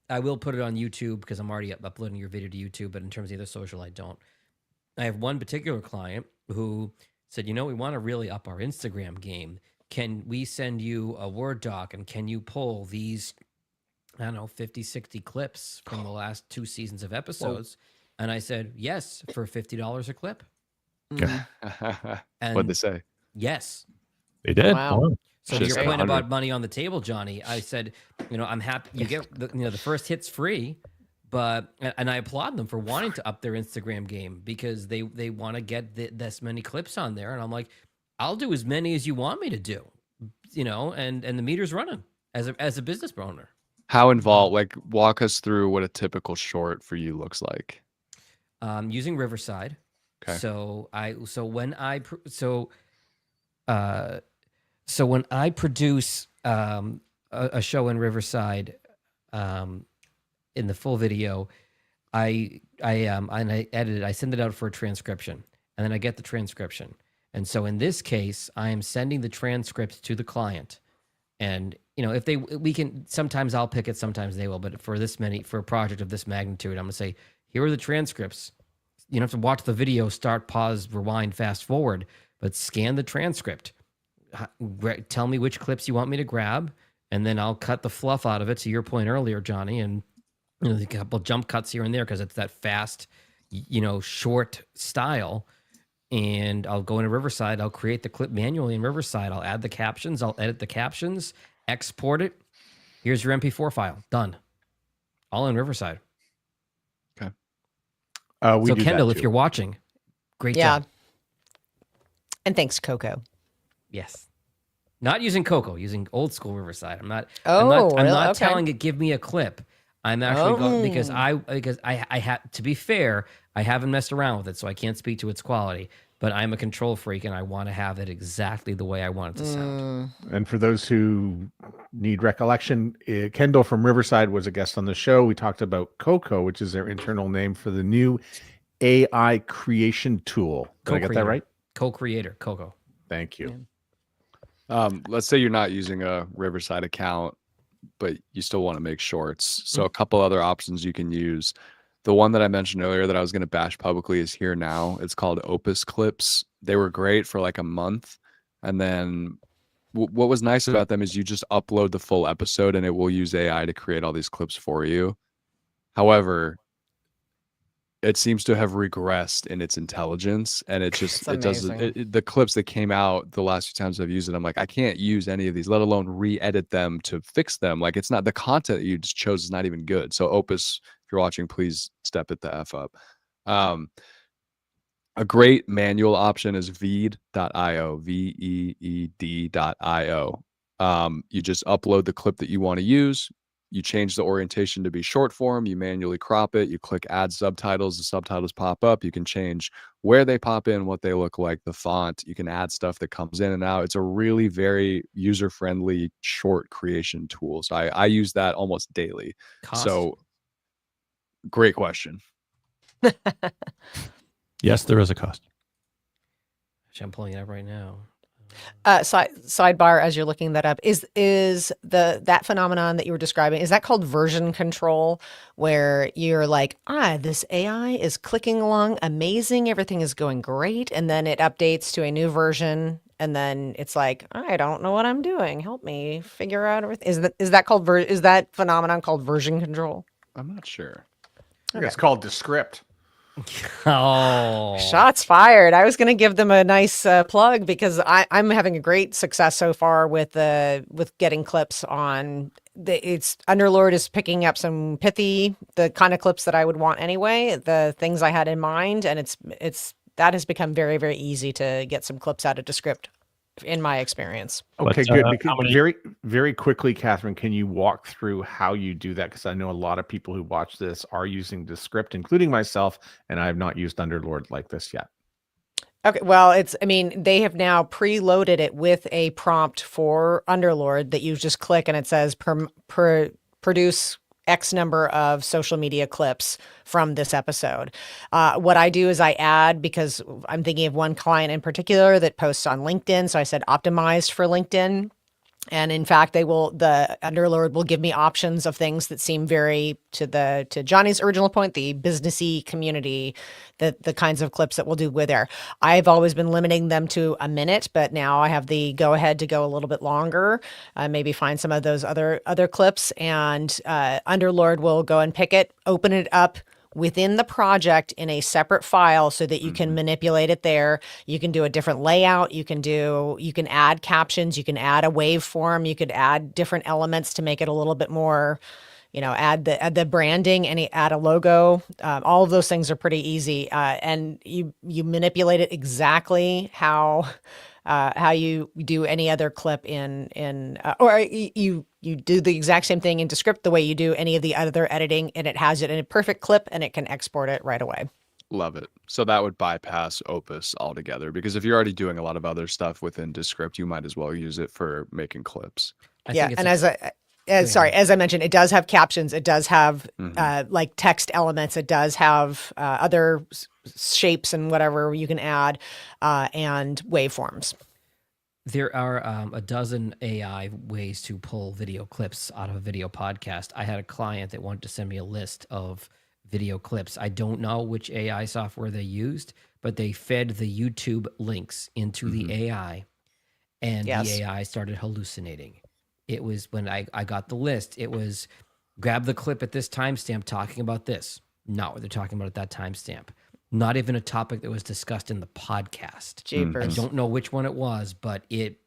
I will put it on YouTube because I'm already uploading your video to YouTube, but in terms of the other social, I don't. I have one particular client who said, we want to really up our Instagram game. Can we send you a Word doc and can you pull these, 50, 60 clips from the last 2 seasons of episodes? And I said, yes, for $50 a clip. And
What'd they say?
yes.
They did.
Wow.
Oh,
So to
Just
your point
100.
about money on the table, Johnny, I said, I'm happy you get the first hit's free, and I applaud them for wanting to up their Instagram game because they want to get this many clips on there, and I'm like, I'll do as many as you want me to do, and the meter's running as a business owner.
How involved? Like, walk us through what a typical short for you looks like.
Using Riverside.
Okay.
So when I produce a show in Riverside, in the full video, I edit it. I send it out for a transcription, and then I get the transcription. And so in this case, I am sending the transcript to the client. And if we can, sometimes I'll pick it, sometimes they will. But for a project of this magnitude, I'm gonna say, here are the transcripts. You don't have to watch the video, start, pause, rewind, fast forward, but scan the transcript. Tell me which clips you want me to grab, and then I'll cut the fluff out of it. To your point earlier, Johnny, and a couple jump cuts here and there because it's that fast, short style. And I'll go into Riverside. I'll create the clip manually in Riverside. I'll add the captions. I'll edit the captions, export it. Here's your MP4 file. Done. All in Riverside.
We
So
do
Kendall,
that
if
too.
you're watching, Great
Yeah.
job.
And thanks, Coco.
Yes. Not using Coco, using old school Riverside. I'm not.
Oh,
I'm
really?
not
Okay.
telling it give me a clip. I'm actually going because
Oh.
I have to be fair. I haven't messed around with it, so I can't speak to its quality. But I'm a control freak, and I want to have it exactly the way I want it to sound.
And for those who need recollection, Kendall from Riverside was a guest on the show. We talked about Coco, which is their internal name for the new AI creation tool. Did I get that
Co-creator.
right?
Co-creator, Coco.
Thank you.
Let's say you're not using a Riverside account, but you still want to make shorts. So a couple other options you can use. The one that I mentioned earlier that I was going to bash publicly is Here Now. It's called Opus Clips. They were great for like a month. And then what was nice about them is you just upload the full episode and it will use AI to create all these clips for you. However, it seems to have regressed in its intelligence, and it just
It's
it doesn't
amazing.
the clips that came out the last few times I've used it, I'm like, I can't use any of these, let alone re-edit them to fix them. Like, it's not, the content you just chose is not even good. So Opus, if you're watching, please step it the F up. A great manual option is Veed.io, Veed.io. You just upload the clip that you want to use. You change the orientation to be short form. You manually crop it. You click add subtitles. The subtitles pop up. You can change where they pop in, what they look like, the font. You can add stuff that comes in and out. It's a really very user-friendly short creation tool. So I use that almost daily.
Cost?
So great question.
Yes, there is a cost.
Actually, I'm pulling it up right now.
Sidebar, as you're looking that up, is that phenomenon that you were describing, is that called version control, where you're like, this AI is clicking along amazing, everything is going great, and then it updates to a new version, and then it's like, I don't know what I'm doing, help me figure out everything. Is that phenomenon called version control?
I'm not sure.
I think it's called Descript.
Oh,
Shots fired. I was going to give them a nice plug because I'm having a great success so far with getting clips on. It's Underlord is picking up some pithy, the kind of clips that I would want anyway, the things I had in mind, and it's that has become very, very easy to get some clips out of Descript, in my experience.
Okay,
But,
good.
how
Because
many-
very, very quickly, Catherine, can you walk through how you do that? Because I know a lot of people who watch this are using Descript, including myself, and I have not used Underlord like this yet.
Okay, well, they have now preloaded it with a prompt for Underlord that you just click and it says produce X number of social media clips from this episode. What I do is I add, because I'm thinking of one client in particular that posts on LinkedIn. So I said optimized for LinkedIn. And in fact, the Underlord will give me options of things that seem very to Johnny's original point, the businessy community, the kinds of clips that we'll do with there. I've always been limiting them to a minute, but now I have the go ahead to go a little bit longer. Maybe find some of those other clips, and Underlord will go and pick it, open it up within the project in a separate file so that you can manipulate it there. You can do a different layout. You can add captions. You can add a waveform. You could add different elements to make it a little bit more, add the branding and add a logo. All of those things are pretty easy. And you manipulate it exactly how you do any other clip or you do the exact same thing in Descript the way you do any of the other editing, and it has it in a perfect clip and it can export it right away.
Love it. So that would bypass Opus altogether, because if you're already doing a lot of other stuff within Descript, you might as well use it for making clips.
I
Yeah,
think
and
it's
as I mentioned, it does have captions. It does have like text elements. It does have other shapes and whatever you can add, and waveforms.
There are a dozen AI ways to pull video clips out of a video podcast. I had a client that wanted to send me a list of video clips. I don't know which AI software they used, but they fed the YouTube links into the AI, and
Yes.
the AI started hallucinating. It was when I got the list, it was grab the clip at this timestamp talking about this. Not what they're talking about at that timestamp. Not even a topic that was discussed in the podcast. I
Jeepers.
don't know which one it was, but it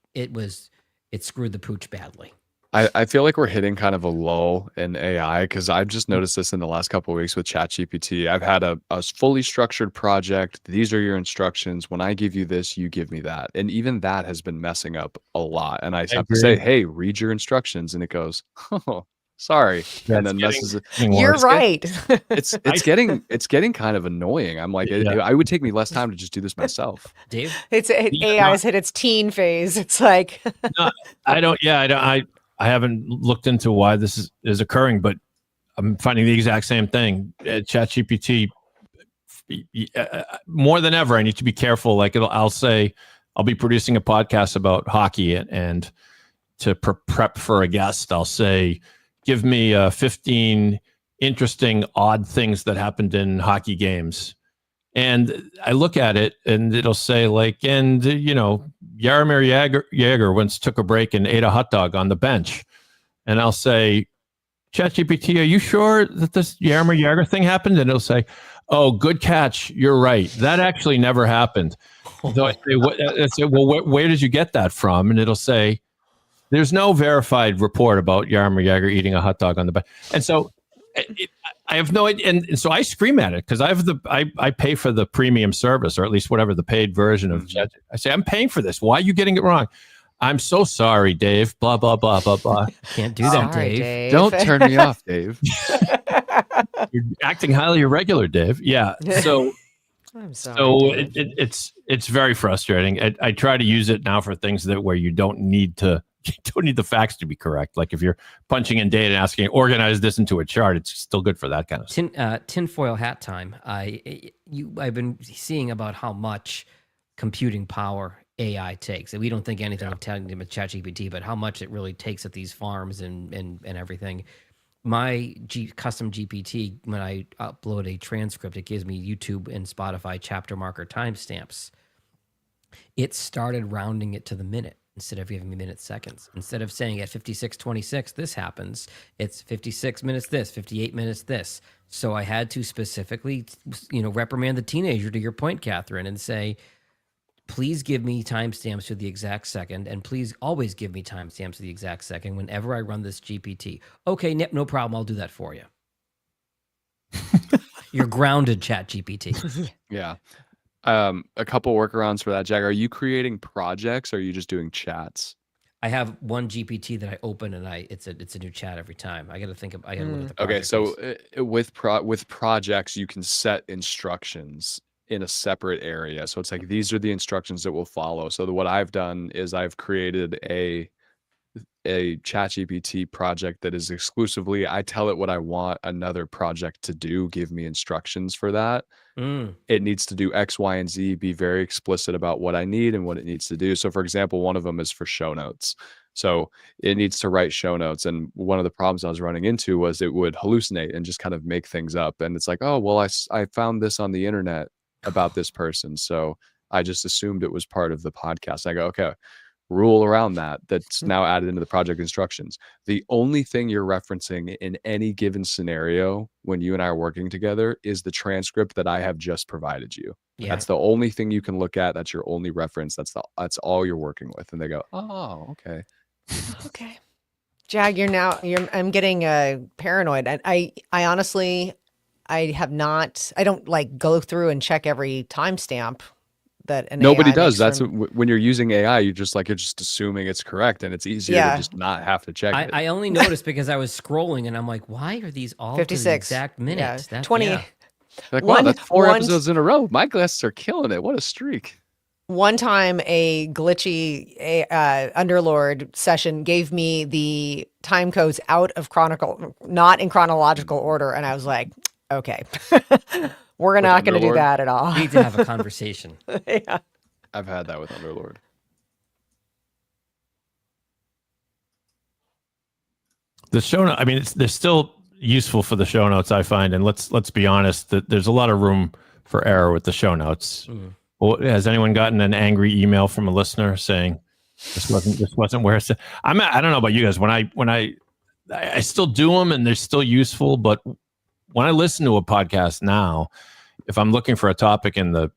screwed the pooch badly.
I feel like we're hitting kind of a lull in AI because I've just noticed this in the last couple of weeks with ChatGPT. I've had a fully structured project. These are your instructions. When I give you this, you give me that. And even that has been messing up a lot. And I have to say, hey, read your instructions. And it goes, oh, sorry. And then messes it.
You're right.
It's getting kind of annoying. I'm like, I would take me less time to just do this myself.
Dave?
AI's hit its teen phase. It's like
No, I don't. Yeah, I haven't looked into why this is occurring, but I'm finding the exact same thing. ChatGPT, more than ever, I need to be careful. Like I'll say, I'll be producing a podcast about hockey, and to prep for a guest, I'll say, give me 15 interesting, odd things that happened in hockey games. And I look at it and it'll say like, and Jaromir Jagr once took a break and ate a hot dog on the bench. And I'll say, ChatGPT, are you sure that this Jaromir Jagr thing happened? And it'll say, oh, good catch. You're right. That actually never happened. So I say, well, where did you get that from? And it'll say, there's no verified report about Jaromir Jagr eating a hot dog on the bench. And so I have no idea. And so I scream at it because I pay for the premium service, or at least whatever the paid version of Chat. I say, I'm paying for this. Why are you getting it wrong? I'm so sorry, Dave. Blah, blah, blah, blah, blah.
Can't do that,
Sorry,
Dave.
Don't turn me off, Dave.
You're acting highly irregular, Dave. Yeah. So
I'm sorry.
so
Dave.
it's very frustrating. I try to use it now for things where you don't need the facts to be correct. Like if you're punching in data and asking, organize this into a chart, it's still good for that kind of stuff.
Tinfoil hat time. I've been seeing about how much computing power AI takes, and we don't think anything of telling them with ChatGPT, but how much it really takes at these farms and everything. My custom GPT, when I upload a transcript, it gives me YouTube and Spotify chapter marker timestamps. It started rounding it to the minute instead of giving me minutes, seconds. Instead of saying at 56:26 this happens, it's 56 minutes this, 58 minutes this. So I had to specifically, reprimand the teenager, to your point, Catherine, and say, please give me timestamps to the exact second, and please always give me timestamps to the exact second whenever I run this GPT. Okay, no problem. I'll do that for you. You're grounded, ChatGPT.
Yeah. A couple workarounds for that, Jack. Are you creating projects, or are you just doing chats?
I have one GPT that I open, and it's a new chat every time. I got to look at the project.
Okay, so with projects, you can set instructions in a separate area. So it's like, these are the instructions that will follow. So what I've done is I've created a ChatGPT project that is exclusively, I tell it what I want another project to do, give me instructions for that. It needs to do X, Y, and Z, be very explicit about what I need and what it needs to do. So for example, one of them is for show notes. So it needs to write show notes. And one of the problems I was running into was it would hallucinate and just kind of make things up. And it's like, oh, well, I found this on the internet about this person, so I just assumed it was part of the podcast. I go, okay, rule around that's now added into the project instructions. The only thing you're referencing in any given scenario when you and I are working together is the transcript that I have just provided you. Yeah. That's the only thing you can look at. That's your only reference. That's all you're working with. And they go, oh, okay.
Okay. Jag, I'm getting paranoid. I honestly, I don't like go through and check every timestamp that
nobody
AI
does.
makes
That's when you're using AI, you're just assuming it's correct, and it's easier to just not have to check it.
I only noticed because I was scrolling and I'm like, why are these all
56
to the exact minute?
Yeah. 20.
Yeah.
Like, wow, that's 4 episodes in a row. My guests are killing it. What a streak.
One time a glitchy Underlord session gave me the time codes out of not in chronological order, and I was like, okay, we're not going to do that at all.
We need to have a conversation.
Yeah.
I've had that with Underlord.
The show note, I mean, they're still useful for the show notes, I find, and let's be honest, that there's a lot of room for error with the show notes. Well, has anyone gotten an angry email from a listener saying this wasn't where it's? I don't know about you guys. When I still do them and they're still useful, but when I listen to a podcast now, if I'm looking for a topic in the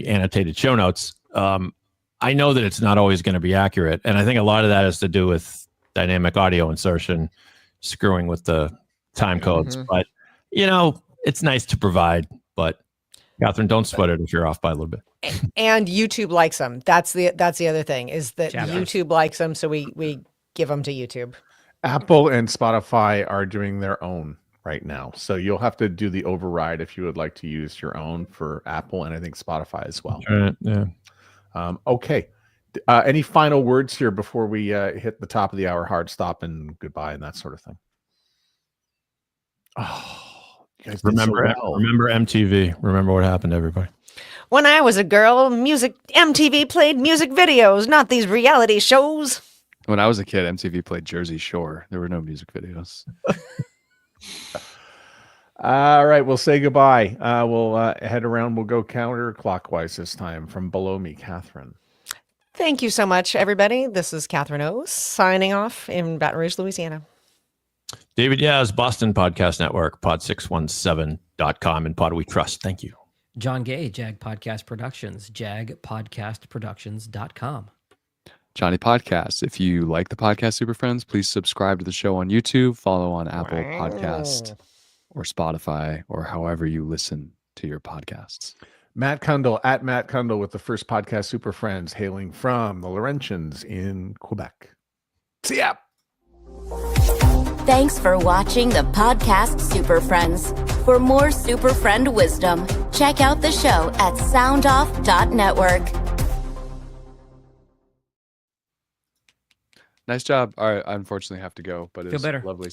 annotated show notes, I know that it's not always going to be accurate, and I think a lot of that has to do with dynamic audio insertion, screwing with the time codes. But it's nice to provide. But Catherine, don't sweat it if you're off by a little bit.
And YouTube likes them. That's the other thing, is that
Chapters.
YouTube likes them, so we give them to YouTube.
Apple and Spotify are doing their own right now. So you'll have to do the override if you would like to use your own for Apple and I think Spotify as well.
Yeah.
Okay. Any final words here before we hit the top of the hour, hard stop and goodbye and that sort of thing? Oh, you guys did so
Remember MTV. Remember what happened to everybody.
When I was a girl, MTV played music videos, not these reality shows.
When I was a kid, MTV played Jersey Shore. There were no music videos.
All right, we'll say goodbye. We'll head around. We'll go counterclockwise this time from below me, Catherine.
Thank you so much, everybody. This is Catherine O signing off in Baton Rouge, Louisiana.
David Yaz, Boston Podcast Network, pod617.com, and Pod We Trust. Thank you.
John Gay, Jag Podcast Productions, jagpodcastproductions.com.
Johnny Podcast. If you like the podcast Super Friends, please subscribe to the show on YouTube, follow on Apple Podcast or Spotify, or however you listen to your podcasts.
Matt Kundle at Matt Kundle with the first podcast Super Friends, hailing from the Laurentians in Quebec. See ya.
Thanks for watching the podcast Super Friends. For more Super Friend wisdom, check out the show at soundoff.network.
Nice job. All right, I unfortunately have to go, but
Feel
it's
better.
lovely